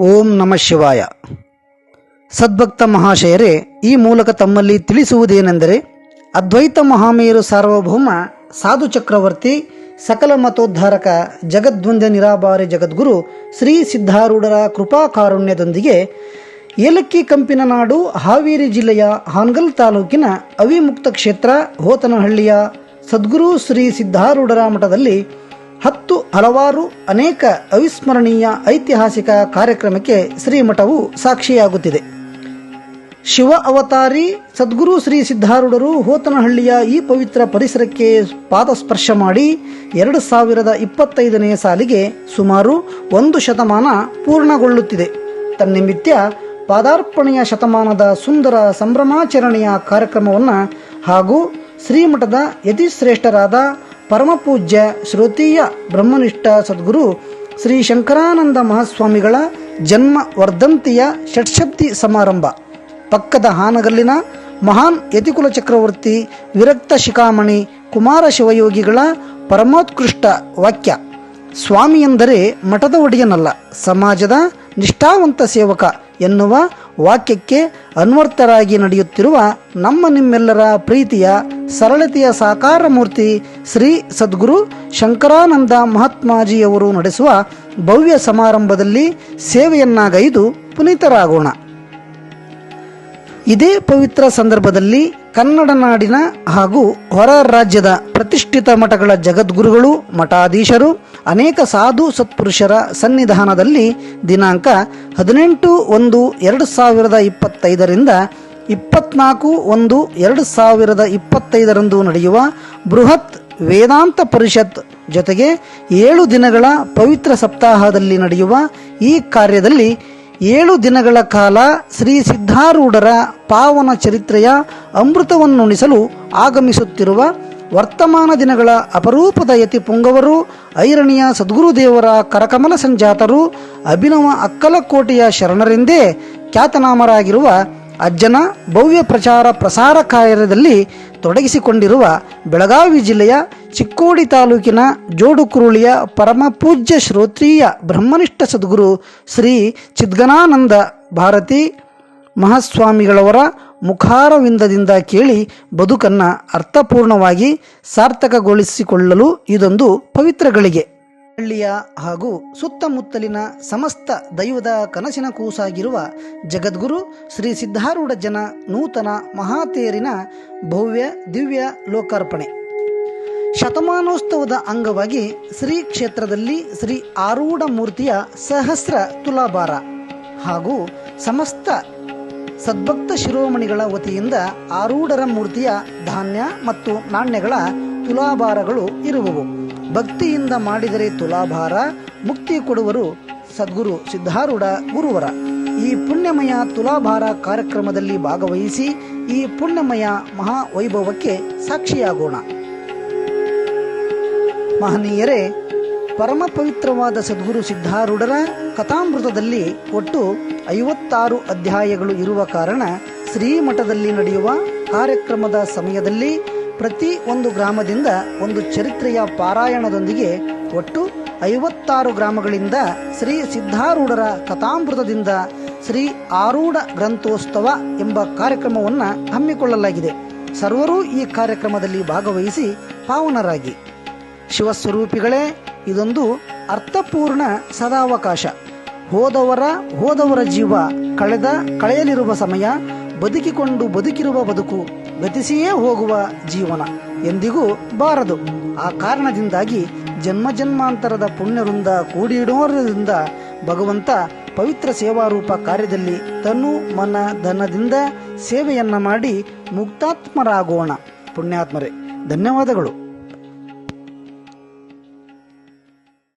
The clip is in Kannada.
ಓಂ ನಮಃ ಶಿವಾಯ. ಸದ್ಭಕ್ತ ಮಹಾಶಯರೇ, ಈ ಮೂಲಕ ತಮ್ಮಲ್ಲಿ ತಿಳಿಸುವುದೇನೆಂದರೆ, ಅದ್ವೈತ ಮಹಾಮೇರು ಸಾರ್ವಭೌಮ ಸಾಧು ಚಕ್ರವರ್ತಿ ಸಕಲ ಮತೋದ್ಧಾರಕ ಜಗದ್ವಂದ್ಯ ನಿರಾಭಾರಿ ಜಗದ್ಗುರು ಶ್ರೀ ಸಿದ್ಧಾರೂಢರ ಕೃಪಾ ಕಾರುಣ್ಯದೊಂದಿಗೆ ಏಲಕ್ಕಿ ಕಂಪಿನ ನಾಡು ಹಾವೇರಿ ಜಿಲ್ಲೆಯ ಹಾನಗಲ್ ತಾಲೂಕಿನ ಅವಿಮುಕ್ತ ಕ್ಷೇತ್ರ ಹೋತನಹಳ್ಳಿಯ ಸದ್ಗುರು ಶ್ರೀ ಸಿದ್ಧಾರೂಢರ ಮಠದಲ್ಲಿ ಹಲವಾರು ಅನೇಕ ಅವಿಸ್ಮರಣೀಯ ಐತಿಹಾಸಿಕ ಕಾರ್ಯಕ್ರಮಕ್ಕೆ ಶ್ರೀಮಠವು ಸಾಕ್ಷಿಯಾಗುತ್ತಿದೆ. ಶಿವ ಅವತಾರಿ ಸದ್ಗುರು ಶ್ರೀ ಸಿದ್ಧಾರೂಢರು ಹೋತನಹಳ್ಳಿಯ ಈ ಪವಿತ್ರ ಪರಿಸರಕ್ಕೆ ಪಾದಸ್ಪರ್ಶ ಮಾಡಿ 2025ನೇ ಸಾಲಿಗೆ ಸುಮಾರು 1 ಶತಮಾನ ಪೂರ್ಣಗೊಳ್ಳುತ್ತಿದೆ. ತನ್ನಿಮಿತ್ಯ ಪಾದಾರ್ಪಣೆಯ ಶತಮಾನದ ಸುಂದರ ಸಂಭ್ರಮಾಚರಣೆಯ ಕಾರ್ಯಕ್ರಮವನ್ನು ಹಾಗೂ ಶ್ರೀಮಠದ ಯತಿಶ್ರೇಷ್ಠರಾದ ಪರಮಪೂಜ್ಯ ಶ್ರೋತೀಯ ಬ್ರಹ್ಮನಿಷ್ಠ ಸದ್ಗುರು ಶ್ರೀ ಶಂಕರಾನಂದ ಮಹಾಸ್ವಾಮಿಗಳ ಜನ್ಮ ವರ್ಧಂತಿಯ ಷಟ್ಶಬ್ದಿ ಸಮಾರಂಭ, ಪಕ್ಕದ ಹಾನಗಲ್ಲಿನ ಮಹಾನ್ ಯತಿಕುಲ ಚಕ್ರವರ್ತಿ ವಿರಕ್ತ ಶಿಖಾಮಣಿ ಕುಮಾರ ಶಿವಯೋಗಿಗಳ ಪರಮೋತ್ಕೃಷ್ಟ ವಾಕ್ಯ, ಸ್ವಾಮಿ ಎಂದರೆ ಮಠದ ಒಡೆಯನಲ್ಲ, ಸಮಾಜದ ನಿಷ್ಠಾವಂತ ಸೇವಕ ಎನ್ನುವ ವಾಕ್ಯಕ್ಕೆ ಅನ್ವರ್ಥರಾಗಿ ನಡೆಯುತ್ತಿರುವ ನಿಮ್ಮೆಲ್ಲರ ಪ್ರೀತಿಯ ಸರಳತೆಯ ಸಾಕಾರ ಮೂರ್ತಿ ಶ್ರೀ ಸದ್ಗುರು ಶಂಕರಾನಂದ ಮಹಾತ್ಮಾಜಿಯವರು ನಡೆಸುವ ಭವ್ಯ ಸಮಾರಂಭದಲ್ಲಿ ಸೇವೆಯನ್ನಾಗೈದು ಪುನೀತರಾಗೋಣ. ಇದೇ ಪವಿತ್ರ ಸಂದರ್ಭದಲ್ಲಿ ಕನ್ನಡ ನಾಡಿನ ಹಾಗೂ ಹೊರ ರಾಜ್ಯದ ಪ್ರತಿಷ್ಠಿತ ಮಠಗಳ ಜಗದ್ಗುರುಗಳು, ಮಠಾಧೀಶರು, ಅನೇಕ ಸಾಧು ಸತ್ಪುರುಷರ ಸನ್ನಿಧಾನದಲ್ಲಿ ದಿನಾಂಕ 18/1/2025ರಿಂದ 24/1/2025 ನಡೆಯುವ ಬೃಹತ್ ವೇದಾಂತ ಪರಿಷತ್ ಜೊತೆಗೆ 7 ದಿನಗಳ ಪವಿತ್ರ ಸಪ್ತಾಹದಲ್ಲಿ ನಡೆಯುವ ಈ ಕಾರ್ಯದಲ್ಲಿ 7 ದಿನಗಳ ಕಾಲ ಶ್ರೀ ಸಿದ್ಧಾರೂಢರ ಪಾವನ ಚರಿತ್ರೆಯ ಅಮೃತವನ್ನುಣಿಸಲು ಆಗಮಿಸುತ್ತಿರುವ ವರ್ತಮಾನ ದಿನಗಳ ಅಪರೂಪದ ಯತಿ ಪುಂಗವರು, ಐರಣಿಯ ಸದ್ಗುರುದೇವರ ಕರಕಮಲ ಸಂಜಾತರು, ಅಭಿನವ ಅಕ್ಕಲಕೋಟೆಯ ಶರಣರೆಂದೇ ಖ್ಯಾತನಾಮರಾಗಿರುವ ಅಜ್ಜನ ಭವ್ಯ ಪ್ರಚಾರ ಪ್ರಸಾರ ಕಾರ್ಯದಲ್ಲಿ ತೊಡಗಿಸಿಕೊಂಡಿರುವ ಬೆಳಗಾವಿ ಜಿಲ್ಲೆಯ ಚಿಕ್ಕೋಡಿ ತಾಲೂಕಿನ ಜೋಡುಕುರುಳಿಯ ಪರಮಪೂಜ್ಯ ಶ್ರೋತ್ರೀಯ ಬ್ರಹ್ಮನಿಷ್ಠ ಸದ್ಗುರು ಶ್ರೀ ಚಿದ್ಗನಾನಂದ ಭಾರತಿ ಮಹಾಸ್ವಾಮಿಗಳವರ ಮುಖಾರವಿಂದದಿಂದ ಕೇಳಿ ಬದುಕನ್ನು ಅರ್ಥಪೂರ್ಣವಾಗಿ ಸಾರ್ಥಕಗೊಳಿಸಿಕೊಳ್ಳಲು ಇದೊಂದು ಪವಿತ್ರ ಗಳಿಗೆ. ಹಳ್ಳಿಯ ಹಾಗೂ ಸುತ್ತಮುತ್ತಲಿನ ಸಮಸ್ತ ದೈವದ ಕನಸಿನ ಕೂಸಾಗಿರುವ ಜಗದ್ಗುರು ಶ್ರೀ ಸಿದ್ಧಾರೂಢ ಜನ ನೂತನ ಮಹಾತೇರಿನ ಭವ್ಯ ದಿವ್ಯ ಲೋಕಾರ್ಪಣೆ ಶತಮಾನೋತ್ಸವದ ಅಂಗವಾಗಿ ಶ್ರೀ ಕ್ಷೇತ್ರದಲ್ಲಿ ಶ್ರೀ ಆರೂಢ ಮೂರ್ತಿಯ ಸಹಸ್ರ ತುಲಾಭಾರ ಹಾಗೂ ಸಮಸ್ತ ಸದ್ಭಕ್ತ ಶಿರೋಮಣಿಗಳ ವತಿಯಿಂದ ಆರೂಢರ ಮೂರ್ತಿಯ ಧಾನ್ಯ ಮತ್ತು ನಾಣ್ಯಗಳ ತುಲಾಭಾರಗಳು ಇರುವವು. ಭಕ್ತಿಯಿಂದ ಮಾಡಿದರೆ ತುಲಾಭಾರ, ಮುಕ್ತಿ ಕೊಡುವರು ಸದ್ಗುರು ಸಿದ್ಧಾರೂಢ ಗುರುವರ. ಈ ಪುಣ್ಯಮಯ ತುಲಾಭಾರ ಕಾರ್ಯಕ್ರಮದಲ್ಲಿ ಭಾಗವಹಿಸಿ ಈ ಪುಣ್ಯಮಯ ಮಹಾವೈಭವಕ್ಕೆ ಸಾಕ್ಷಿಯಾಗೋಣ. ಮಹನೀಯರೇ, ಪರಮ ಪವಿತ್ರವಾದ ಸದ್ಗುರು ಸಿದ್ಧಾರೂಢರ ಕಥಾಮೃತದಲ್ಲಿ ಒಟ್ಟು 56 ಅಧ್ಯಾಯಗಳು ಇರುವ ಕಾರಣ ಶ್ರೀಮಠದಲ್ಲಿ ನಡೆಯುವ ಕಾರ್ಯಕ್ರಮದ ಸಮಯದಲ್ಲಿ ಪ್ರತಿ ಒಂದು ಗ್ರಾಮದಿಂದ ಒಂದು ಚರಿತ್ರೆಯ ಪಾರಾಯಣದೊಂದಿಗೆ ಒಟ್ಟು 56 ಗ್ರಾಮಗಳಿಂದ ಶ್ರೀ ಸಿದ್ಧಾರೂಢರ ಕಥಾಮೃತದಿಂದ ಶ್ರೀ ಆರೂಢ ಗ್ರಂಥೋತ್ಸವ ಎಂಬ ಕಾರ್ಯಕ್ರಮವನ್ನು ಹಮ್ಮಿಕೊಳ್ಳಲಾಗಿದೆ. ಸರ್ವರೂ ಈ ಕಾರ್ಯಕ್ರಮದಲ್ಲಿ ಭಾಗವಹಿಸಿ ಪಾವನರಾಗಿ. ಶಿವಸ್ವರೂಪಿಗಳೇ, ಇದೊಂದು ಅರ್ಥಪೂರ್ಣ ಸದಾವಕಾಶ. ಹೋದವರ ಜೀವ ಕಳೆಯಲಿರುವ ಸಮಯ, ಬದುಕಿರುವ ಬದುಕು ಗತಿಸಿಯೇ ಹೋಗುವ ಜೀವನ ಎಂದಿಗೂ ಬಾರದು. ಆ ಕಾರಣದಿಂದಾಗಿ ಜನ್ಮಾಂತರದ ಪುಣ್ಯವೃಂದ ಕೂಡಿಡೋದ್ರಿಂದ ಭಗವಂತ ಪವಿತ್ರ ಸೇವಾರೂಪ ಕಾರ್ಯದಲ್ಲಿ ತನು ಮನ ಧನದಿಂದ ಸೇವೆಯನ್ನ ಮಾಡಿ ಮುಕ್ತಾತ್ಮರಾಗೋಣ. ಪುಣ್ಯಾತ್ಮರೇ, ಧನ್ಯವಾದಗಳು.